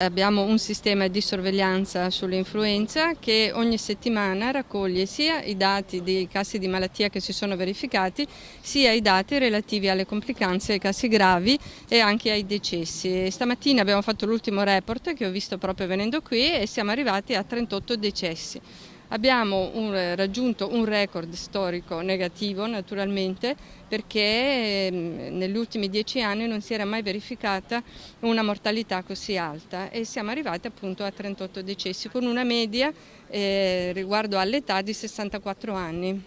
Abbiamo un sistema di sorveglianza sull'influenza che ogni settimana raccoglie sia i dati dei casi di malattia che si sono verificati, sia i dati relativi alle complicanze, ai casi gravi e anche ai decessi. Stamattina abbiamo fatto l'ultimo report che ho visto proprio venendo qui e siamo arrivati a 38 decessi. Abbiamo raggiunto un record storico negativo naturalmente perché negli ultimi 10 anni non si era mai verificata una mortalità così alta e siamo arrivati appunto a 38 decessi con una media riguardo all'età di 64 anni,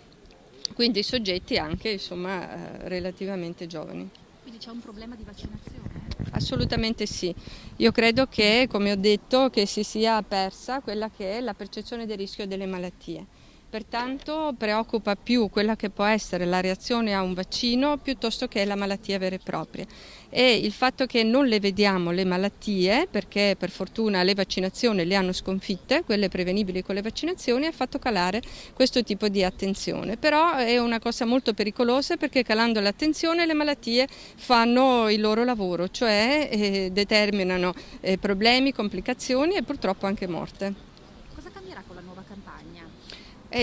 quindi soggetti anche insomma relativamente giovani. Quindi c'è un problema di vaccinazione? Assolutamente sì. Io credo che, come ho detto, che si sia persa quella che è la percezione del rischio delle malattie. Pertanto preoccupa più quella che può essere la reazione a un vaccino piuttosto che la malattia vera e propria. E il fatto che non le vediamo le malattie, perché per fortuna le vaccinazioni le hanno sconfitte, quelle prevenibili con le vaccinazioni, ha fatto calare questo tipo di attenzione. Però è una cosa molto pericolosa perché calando l'attenzione le malattie fanno il loro lavoro, cioè determinano problemi, complicazioni e purtroppo anche morte. Cosa cambierà con la nuova campagna?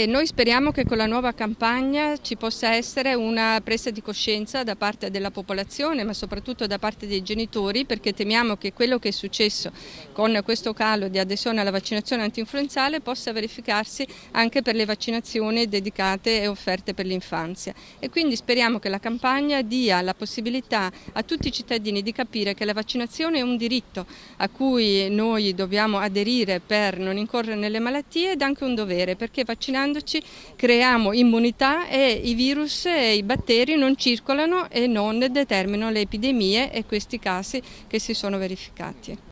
Noi speriamo che con la nuova campagna ci possa essere una presa di coscienza da parte della popolazione, ma soprattutto da parte dei genitori, perché temiamo che quello che è successo con questo calo di adesione alla vaccinazione antinfluenzale possa verificarsi anche per le vaccinazioni dedicate e offerte per l'infanzia. E quindi speriamo che la campagna dia la possibilità a tutti i cittadini di capire che la vaccinazione è un diritto a cui noi dobbiamo aderire per non incorrere nelle malattie ed anche un dovere, perché vaccinandoci creiamo immunità e i virus e i batteri non circolano e non determinano le epidemie e questi casi che si sono verificati.